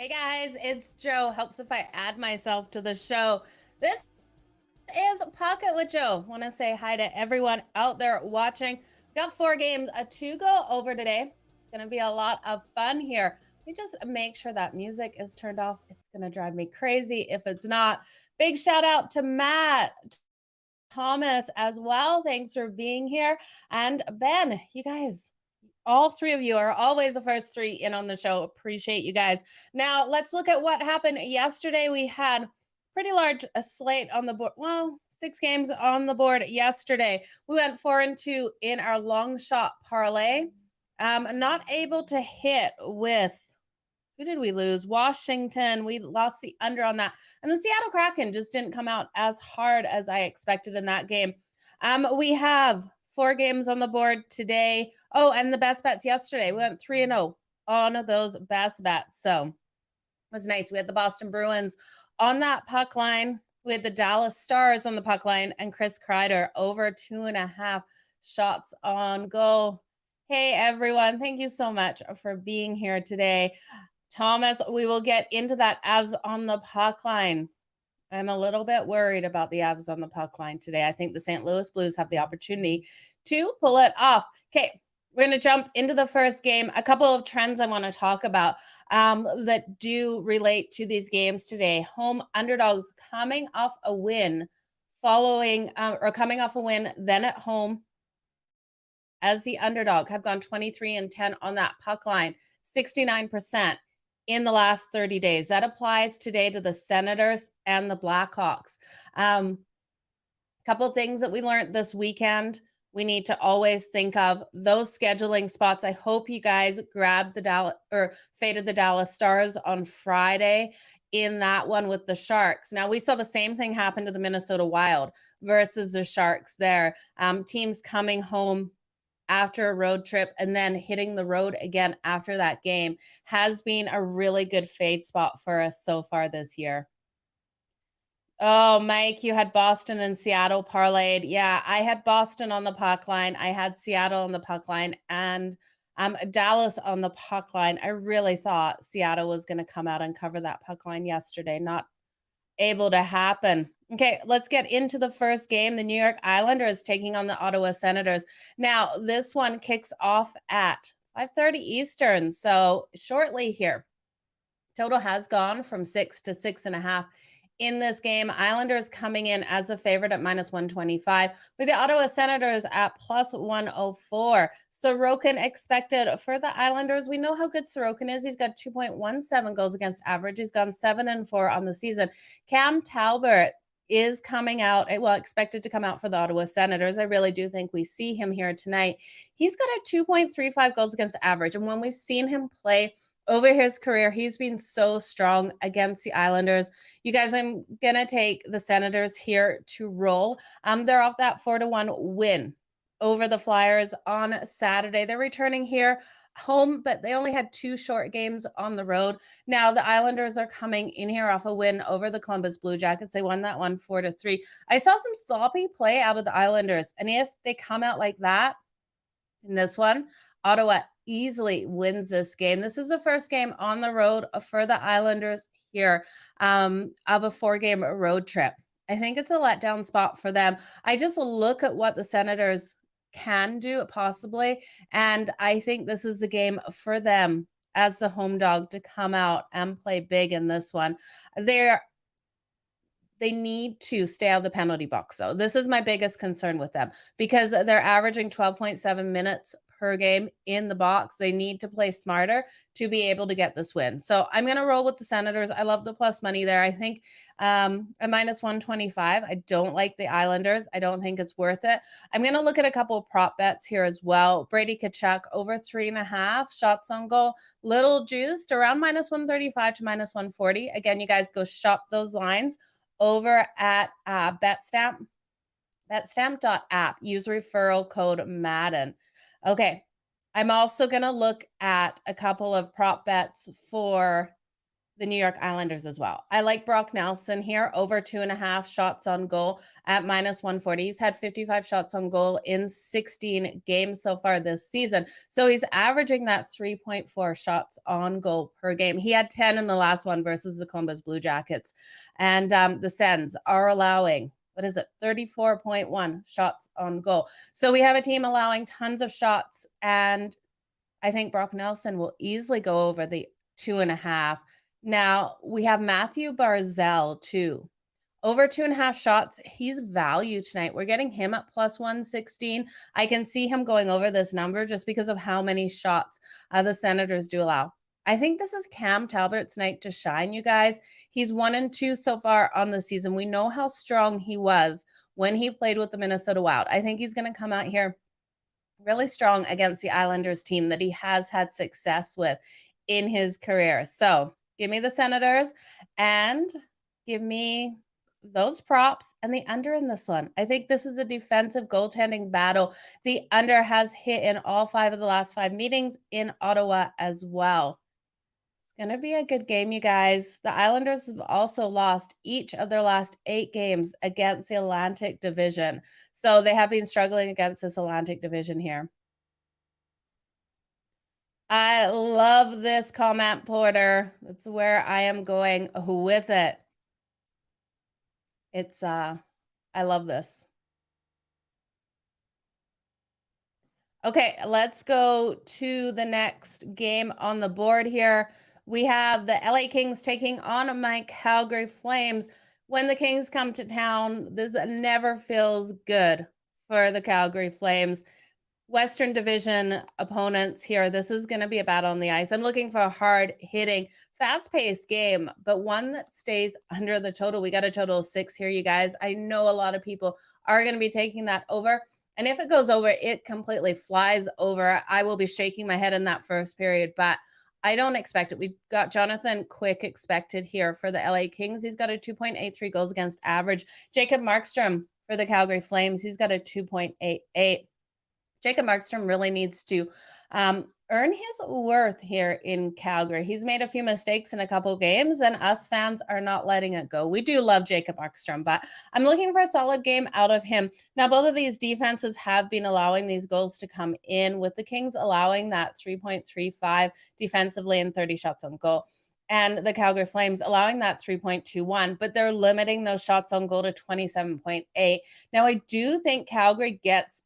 Hey guys, it's Joe. Helps if I add myself to the show. This is Pocket with Joe. Want to say hi to everyone out there watching. Got 4 games to go over today. It's going to be a lot of fun here. Let me just make sure that music is turned off. It's going to drive me crazy if it's not. Big shout out to Matt, Thomas as well. Thanks for being here. And Ben, you guys, all 3 of you are always the first 3 in on the show. Appreciate you guys. Now, let's look at what happened yesterday. We had pretty large slate on the board. Well, 6 games on the board yesterday. We went 4-2 in our long shot parlay. Not able to hit with, who did we lose? Washington. We lost the under on that. And the Seattle Kraken just didn't come out as hard as I expected in that game. We have 4 games on the board today. Oh, and the best bets yesterday. We went 3-0 on those best bets. So it was nice. We had the Boston Bruins on that puck line. We had the Dallas Stars on the puck line and Chris Kreider over 2.5 shots on goal. Hey, everyone. Thank you so much for being here today. Thomas, we will get into that Avs on the puck line. I'm a little bit worried about the Avs on the puck line today. I think the St. Louis Blues have the opportunity to pull it off. Okay, we're going to jump into the first game. A couple of trends I want to talk about that do relate to these games today. Home underdogs coming off a win, coming off a win, then at home as the underdog have gone 23-10 on that puck line, 69%. In the last 30 days. That applies today to the Senators and the Blackhawks. Couple things that we learned this weekend. We need to always think of those scheduling spots. I hope you guys grabbed faded the Dallas Stars on Friday in that one with the Sharks. Now, we saw the same thing happen to the Minnesota Wild versus the Sharks there. Teams coming home after a road trip and then hitting the road again after that game has been a really good fade spot for us so far this year. Oh, Mike, you had Boston and Seattle parlayed. Yeah, I had Boston on the puck line. I had Seattle on the puck line and Dallas on the puck line. I really thought Seattle was going to come out and cover that puck line yesterday. Not able to happen. Okay, let's get into the first game. The New York Islanders taking on the Ottawa Senators. Now, this one kicks off at 5:30 Eastern, so shortly here. Total has gone from 6 to 6.5 in this game. Islanders coming in as a favorite at -125, with the Ottawa Senators at +104. Sorokin expected for the Islanders. We know how good Sorokin is. He's got 2.17 goals against average. He's gone 7-4 on the season. Cam Talbot is coming out, expected to come out for the Ottawa Senators. I really do think we see him here tonight. He's got a 2.35 goals against average. And when we've seen him play over his career, he's been so strong against the Islanders. You guys, I'm going to take the Senators here to roll. They're off that 4-1 win over the Flyers on Saturday. They're returning here home, but they only had 2 short games on the road. Now, the Islanders are coming in here off a win over the Columbus Blue Jackets. They won that one 4-3. I saw some sloppy play out of the Islanders, and if they come out like that in this one, Ottawa easily wins this game. This is the first game on the road for the Islanders here of a 4-game road trip. I think it's a letdown spot for them. I just look at what the Senators can do possibly, and I think this is a game for them as the home dog to come out and play big in this one. They need to stay out of the penalty box, though. This is my biggest concern with them because they're averaging 12.7 minutes per game in the box. They need to play smarter to be able to get this win. So I'm going to roll with the Senators. I love the plus money there. I think a -125. I don't like the Islanders. I don't think it's worth it. I'm going to look at a couple of prop bets here as well. Brady Tkachuk over 3.5 shots on goal. Little juiced around -135 to -140. Again, you guys go shop those lines over at Betstamp.app. Use referral code Madden. Okay, I'm also going to look at a couple of prop bets for the New York Islanders as well. I like Brock Nelson here, over 2.5 shots on goal at -140. He's had 55 shots on goal in 16 games so far this season. So he's averaging that 3.4 shots on goal per game. He had 10 in the last one versus the Columbus Blue Jackets. And the Sens are allowing, what is it, 34.1 shots on goal. So we have a team allowing tons of shots, and I think Brock Nelson will easily go over the 2.5. Now, we have Matthew Barzal, too. Over 2.5 shots. He's value tonight. We're getting him at +116. I can see him going over this number just because of how many shots the Senators do allow. I think this is Cam Talbot's night to shine, you guys. He's 1-2 so far on the season. We know how strong he was when he played with the Minnesota Wild. I think he's going to come out here really strong against the Islanders team that he has had success with in his career. So give me the Senators and give me those props and the under in this one. I think this is a defensive goaltending battle. The under has hit in all 5 of the last 5 meetings in Ottawa as well. It's going to be a good game, you guys. The Islanders have also lost each of their last 8 games against the Atlantic Division. So they have been struggling against this Atlantic Division here. I love this comment, Porter. That's where I am going with it. It's, I love this. Okay, let's go to the next game on the board here. We have the LA Kings taking on my Calgary Flames. When the Kings come to town, this never feels good for the Calgary Flames. Western Division opponents here. This is going to be a battle on the ice. I'm looking for a hard-hitting, fast-paced game, but one that stays under the total. We got a total of 6 here, you guys. I know a lot of people are going to be taking that over. And if it goes over, it completely flies over. I will be shaking my head in that first period, but I don't expect it. We've got Jonathan Quick expected here for the LA Kings. He's got a 2.83 goals against average. Jacob Markstrom for the Calgary Flames. He's got a 2.88. Jacob Markstrom really needs to earn his worth here in Calgary. He's made a few mistakes in a couple games, and us fans are not letting it go. We do love Jacob Markstrom, but I'm looking for a solid game out of him. Now, both of these defenses have been allowing these goals to come in, with the Kings allowing that 3.35 defensively and 30 shots on goal, and the Calgary Flames allowing that 3.21, but they're limiting those shots on goal to 27.8. Now, I do think Calgary gets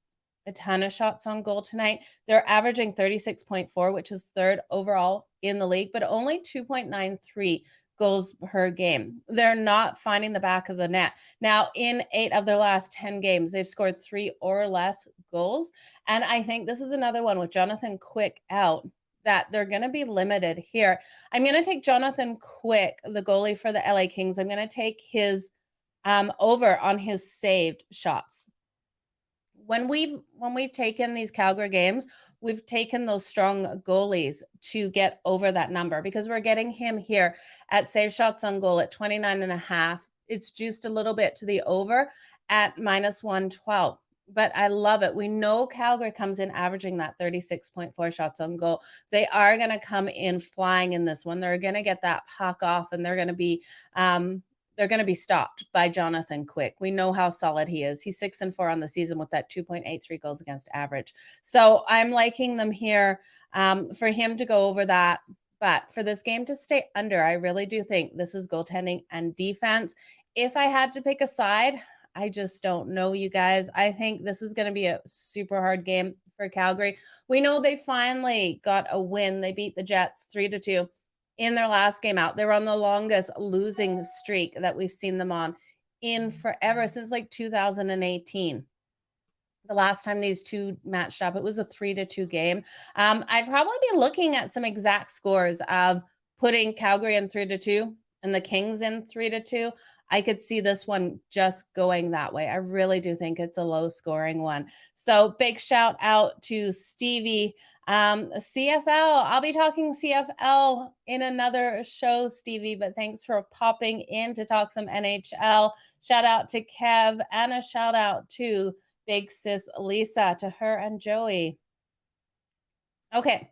a ton of shots on goal tonight. They're averaging 36.4, which is 3rd overall in the league, but only 2.93 goals per game. They're not finding the back of the net. Now, in 8 of their last 10 games, they've scored 3 or less goals. And I think this is another one with Jonathan Quick out that they're going to be limited here. I'm going to take Jonathan Quick, the goalie for the LA Kings. I'm going to take his over on his saved shots. When we've taken these Calgary games, we've taken those strong goalies to get over that number, because we're getting him here at save shots on goal at 29.5. It's juiced a little bit to the over at -112. But I love it. We know Calgary comes in averaging that 36.4 shots on goal. They are going to come in flying in this one. They're going to get that puck off, and they're going to be stopped by Jonathan Quick. We know how solid he is. He's 6-4 on the season with that 2.83 goals against average. So I'm liking them here for him to go over that. But for this game to stay under, I really do think this is goaltending and defense. If I had to pick a side, I just don't know, you guys. I think this is going to be a super hard game for Calgary. We know they finally got a win. They beat the Jets 3-2. In their last game out. They were on the longest losing streak that we've seen them on in forever, since like 2018. The last time these two matched up, it was a 3-2 game. I'd probably be looking at some exact scores of putting Calgary in 3-2 and the Kings in 3-2. I could see this one just going that way. I really do think it's a low scoring one. So big shout out to Stevie. CFL, I'll be talking CFL in another show, Stevie, but thanks for popping in to talk some NHL. Shout out to Kev, and a shout out to big sis Lisa, to her and Joey. Okay,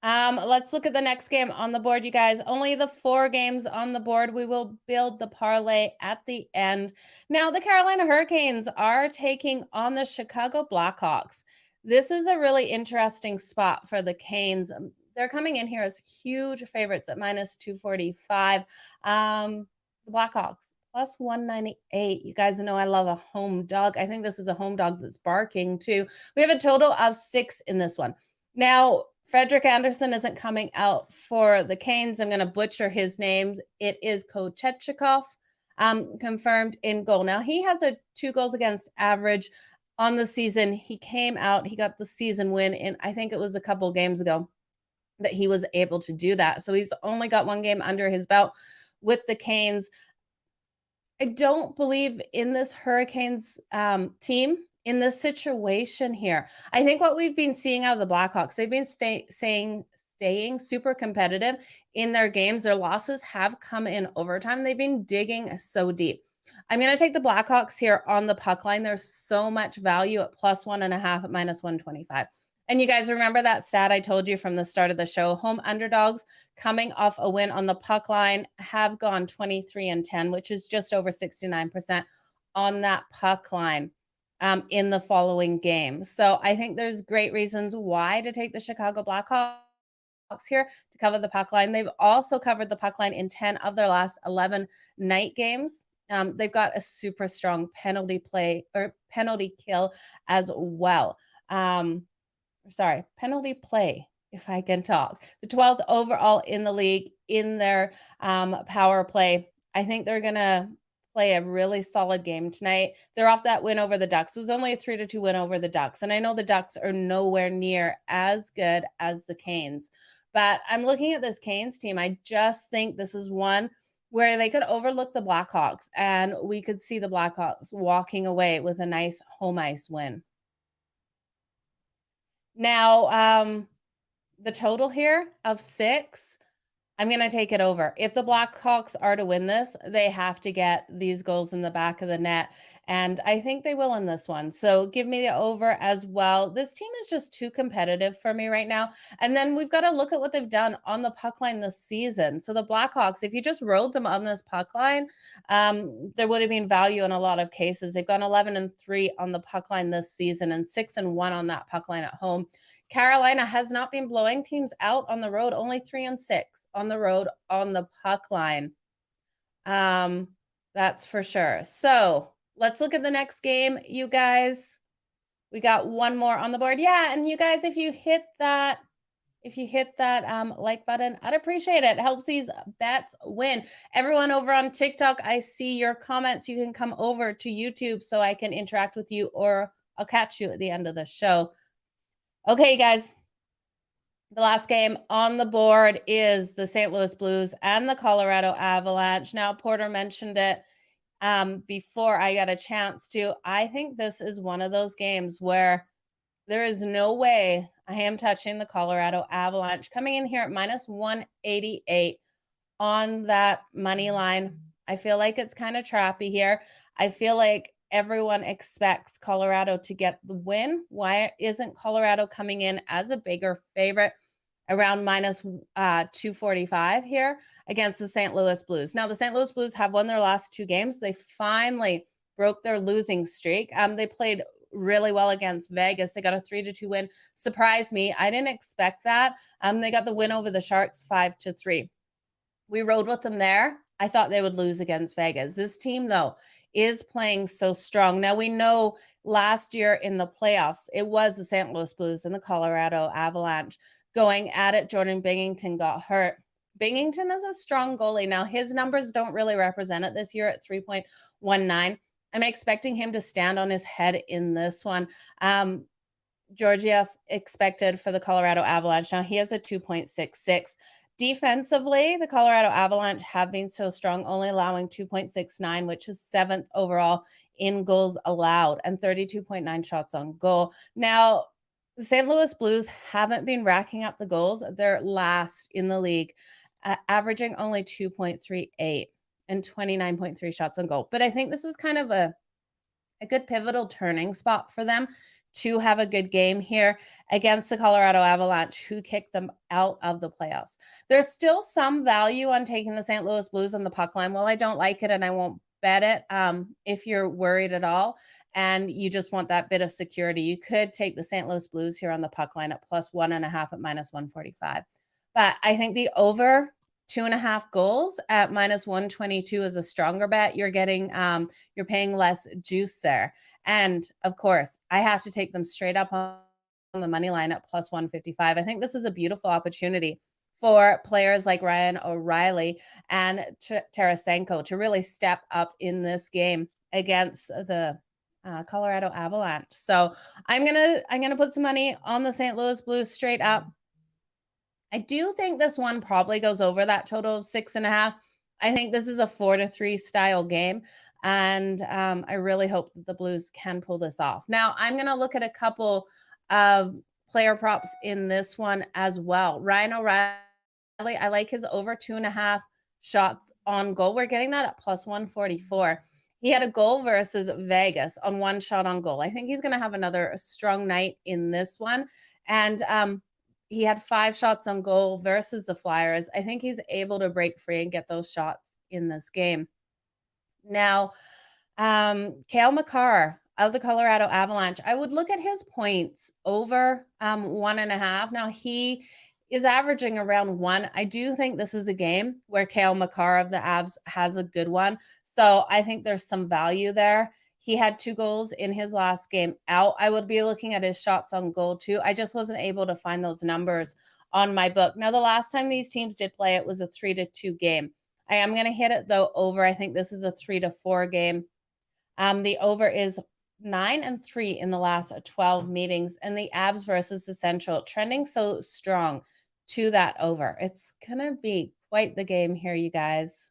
Let's look at the next game on the board, you guys. Only the 4 games on the board. We will build the parlay at the end. Now, the Carolina Hurricanes are taking on the Chicago Blackhawks. This is a really interesting spot for the Canes. They're coming in here as huge favorites at minus 245. The Blackhawks plus 198. You guys know I love a home dog. I think this is a home dog that's barking too. We have a total of 6 in this one. Now, Frederick Anderson isn't coming out for the Canes. I'm going to butcher his name. It is Kochechikov, confirmed in goal. Now, he has a 2 goals against average on the season. He came out, he got the season win in, I think it was a couple games ago that he was able to do that. So he's only got 1 game under his belt with the Canes. I don't believe in this Hurricanes team in this situation here. I think what we've been seeing out of the Blackhawks, they've been staying super competitive in their games. Their losses have come in overtime. They've been digging so deep. I'm going to take the Blackhawks here on the puck line. There's so much value at plus 1.5 at minus 125. And you guys remember that stat I told you from the start of the show? Home underdogs coming off a win on the puck line have gone 23-10, which is just over 69% on that puck line in the following game. So I think there's great reasons why to take the Chicago Blackhawks here to cover the puck line. They've also covered the puck line in 10 of their last 11 night games. They've got a super strong penalty kill as well. Penalty play, if I can talk. The 12th overall in the league in their power play. I think they're going to play a really solid game tonight. They're off that win over the Ducks. It was only a 3-2 win over the Ducks. And I know the Ducks are nowhere near as good as the Canes. But I'm looking at this Canes team. I just think this is one where they could overlook the Blackhawks. And we could see the Blackhawks walking away with a nice home ice win. Now, the total here of 6, I'm going to take it over. If the Blackhawks are to win this, they have to get these goals in the back of the net. And I think they will in this one. So give me the over as well. This team is just too competitive for me right now. And then we've got to look at what they've done on the puck line this season. So the Blackhawks, if you just rode them on this puck line, there would have been value in a lot of cases. They've gone 11-3 on the puck line this season and 6-1 on that puck line at home. Carolina has not been blowing teams out on the road, only 3-6 on the road on the puck line. That's for sure. So let's look at the next game, you guys. We got one more on the board. Yeah, and you guys, if you hit that like button, I'd appreciate it. It helps these bets win. Everyone over on TikTok, I see your comments. You can come over to YouTube so I can interact with you, or I'll catch you at the end of the show. Okay, guys, the last game on the board is the St. Louis Blues and the Colorado Avalanche. Now, Porter mentioned it before I got a chance to. I think this is one of those games where there is no way I am touching the Colorado Avalanche. Coming in here at minus 188 on that money line. I feel like it's kind of trappy here. I feel like everyone expects Colorado to get the win. Why isn't Colorado coming in as a bigger favorite around minus 245 here against the St. Louis Blues? Now, the St. Louis Blues have won their last 2 games. They finally broke their losing streak. They played really well against Vegas. They got a 3-2 win. Surprised me. I didn't expect that. They got the win over the Sharks 5-3. We rode with them there. I thought they would lose against Vegas. This team, though, is playing so strong. Now, we know last year in the playoffs, it was the St. Louis Blues and the Colorado Avalanche going at it. Jordan Binnington got hurt. Binnington is a strong goalie. Now, his numbers don't really represent it this year at 3.19. I'm expecting him to stand on his head in this one. Georgiev expected for the Colorado Avalanche. Now, he has a 2.66. Defensively, the Colorado Avalanche have been so strong, only allowing 2.69, which is 7th overall in goals allowed and 32.9 shots on goal. Now, the St. Louis Blues haven't been racking up the goals. They're last in the league, averaging only 2.38 and 29.3 shots on goal. But I think this is kind of a good pivotal turning spot for them to have a good game here against the Colorado Avalanche, who kicked them out of the playoffs. There's still some value on taking the St. Louis Blues on the puck line. Well, I don't like it and I won't bet it. If you're worried at all and you just want that bit of security, you could take the St. Louis Blues here on the puck line at +1.5 at -145. But I think the over 2.5 goals at -122 is a stronger bet. You're getting, you're paying less juice there. And of course, I have to take them straight up on the money line at +155. I think this is a beautiful opportunity for players like Ryan O'Reilly and Tarasenko to really step up in this game against the Colorado Avalanche. So I'm gonna put some money on the St. Louis Blues straight up. I do think this one probably goes over that total of 6.5. I think this is a 4-3 style game. And I really hope that the Blues can pull this off. Now, I'm going to look at a couple of player props in this one as well. Ryan O'Reilly, I like his over 2.5 shots on goal. We're getting that at +144. He had a goal versus Vegas on 1 shot on goal. I think he's going to have another strong night in this one. And he had 5 shots on goal versus the Flyers. I think he's able to break free and get those shots in this game. Now, Cale Makar of the Colorado Avalanche, I would look at his points over 1.5. Now, he is averaging around 1. I do think this is a game where Cale Makar of the Avs has a good one. So I think there's some value there. He had 2 goals in his last game out. I would be looking at his shots on goal too. I just wasn't able to find those numbers on my book. Now, the last time these teams did play, it was a 3-2 game. I am going to hit it, though, over. I think this is a 3-4 game. The over is 9-3 in the last 12 meetings. And the Avs versus the Central trending so strong to that over. It's going to be quite the game here, you guys.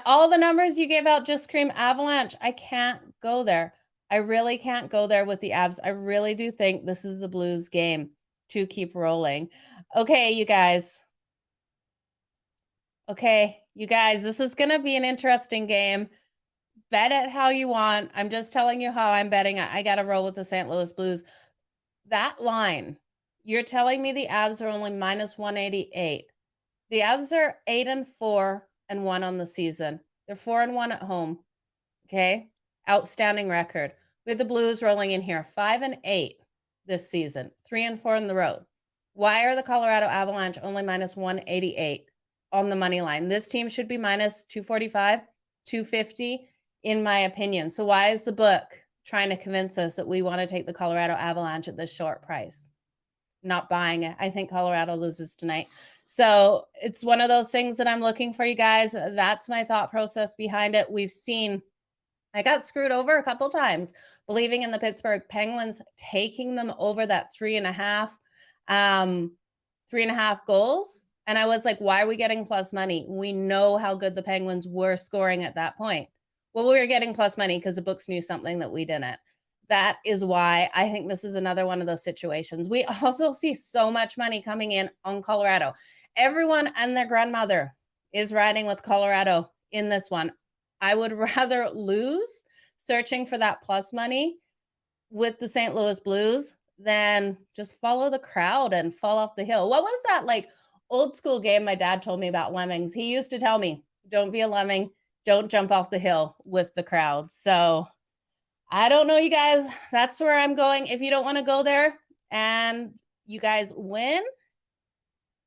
All the numbers you gave out just scream Avalanche. I can't go there. I really can't go there with the Avs. I really do think this is the Blues game to keep rolling. Okay, you guys. Okay, you guys, this is going to be an interesting game. Bet it how you want. I'm just telling you how I'm betting. I got to roll with the St. Louis Blues. That line, you're telling me the Avs are only -188. The Avs are 8-4 and 1 on the season. They're 4-1 at home. Okay, outstanding record. We have the Blues rolling in here 5-8 this season, 3-4 on the road. Why are the Colorado Avalanche only -188 on the money line? This team should be -245, 250, in my opinion. So why is the book trying to convince us that we want to take the Colorado Avalanche at this short price? Not buying it. I think Colorado loses tonight. So it's one of those things that I'm looking for, you guys. That's my thought process behind it. We've seen, I got screwed over a couple times, believing in the Pittsburgh Penguins, taking them over that 3.5 goals. And I was like, why are we getting plus money? We know how good the Penguins were scoring at that point. Well, we were getting plus money because the books knew something that we didn't. That is why I think this is another one of those situations. We also see so much money coming in on Colorado. Everyone and their grandmother is riding with Colorado in this one. I would rather lose searching for that plus money with the St. Louis Blues than just follow the crowd and fall off the hill. What was that like old school game my dad told me about lemmings? He used to tell me, don't be a lemming, don't jump off the hill with the crowd. So I don't know, you guys. That's where I'm going. If you don't want to go there and you guys win,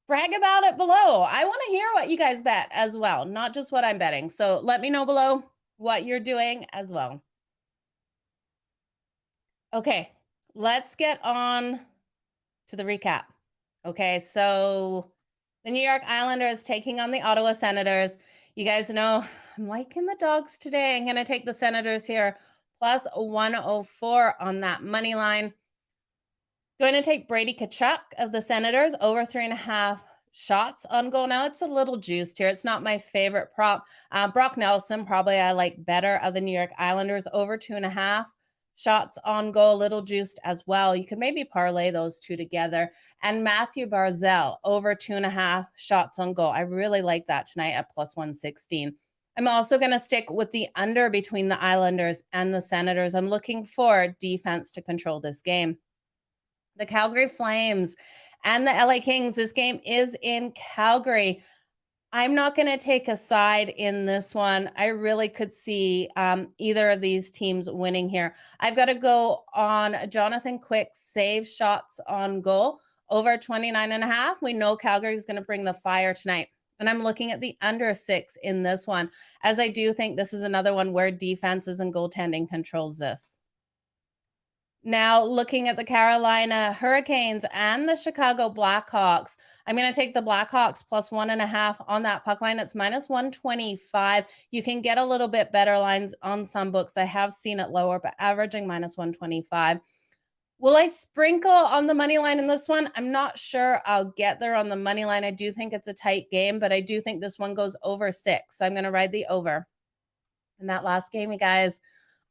brag about it below. I want to hear what you guys bet as well, not just what I'm betting. So let me know below what you're doing as well. Okay, let's get on to the recap. Okay, so the New York Islanders taking on the Ottawa Senators. You guys know I'm liking the dogs today. I'm going to take the Senators here plus 104 on that money line. Going to take Brady Tkachuk of the Senators over 3.5 shots on goal. Now it's a little juiced here. It's not my favorite prop. Brock Nelson, probably I like better of the New York Islanders over 2.5 shots on goal, a little juiced as well. You could maybe parlay those two together. And Matthew Barzal over 2.5 shots on goal. I really like that tonight at plus 116. I'm also going to stick with the under between the Islanders and the Senators. I'm looking for defense to control this game. The Calgary Flames and the LA Kings. This game is in Calgary. I'm not going to take a side in this one. I really could see either of these teams winning here. I've got to go on Jonathan Quick's save shots on goal over 29.5. We know Calgary is going to bring the fire tonight. And I'm looking at the under 6 in this one, as I do think this is another one where defenses and goaltending controls this. Now, looking at the Carolina Hurricanes and the Chicago Blackhawks, I'm going to take the Blackhawks plus 1.5 on that puck line. It's minus 125. You can get a little bit better lines on some books. I have seen it lower, but averaging minus 125. Will I sprinkle on the money line in this one? I'm not sure I'll get there on the money line. I do think it's a tight game, but I do think this one goes over 6. So I'm going to ride the over. In that last game, you guys,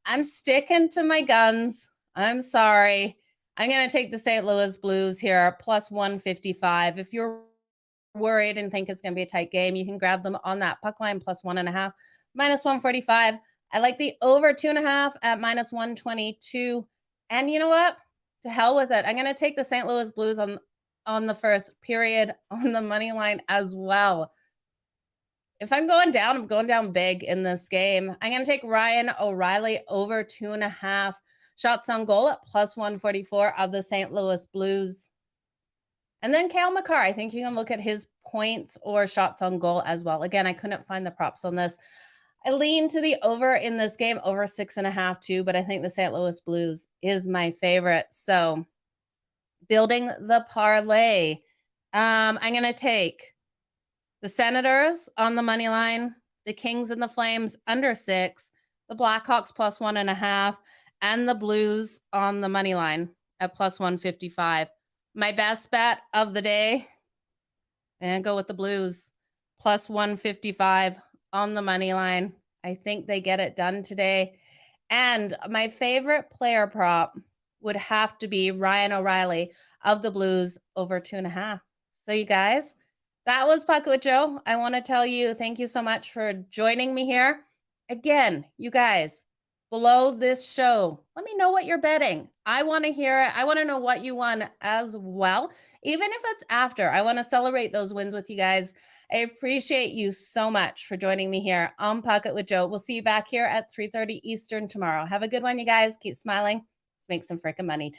I'm sticking to my guns. I'm sorry. I'm going to take the St. Louis Blues here, plus 155. If you're worried and think it's going to be a tight game, you can grab them on that puck line, plus 1.5, minus 145. I like the over 2.5 at minus 122. And you know what? To hell with it. I'm going to take the St. Louis Blues on the first period on the money line as well. If I'm going down, I'm going down big in this game. I'm going to take Ryan O'Reilly over 2.5 shots on goal at plus 144 of the St. Louis Blues. And then Cale Makar, I think you can look at his points or shots on goal as well. Again, I couldn't find the props on this. I lean to the over in this game, over 6.5 too, but I think the St. Louis Blues is my favorite. So building the parlay, I'm going to take the Senators on the money line, the Kings and the Flames under 6, the Blackhawks plus 1.5, and the Blues on the money line at plus 155. My best bet of the day, and go with the Blues, plus 155 on the money line. I think they get it done today. And my favorite player prop would have to be Ryan O'Reilly of the Blues over 2.5. So you guys, that was Puck with Joe. I want to tell you, thank you so much for joining me here. Again, you guys, below this show, let me know what you're betting. I want to hear it. I want to know what you won as well. Even if it's after, I want to celebrate those wins with you guys. I appreciate you so much for joining me here on Pocket with Joe. We'll see you back here at 3:30 Eastern tomorrow. Have a good one, you guys. Keep smiling. Let's make some freaking money.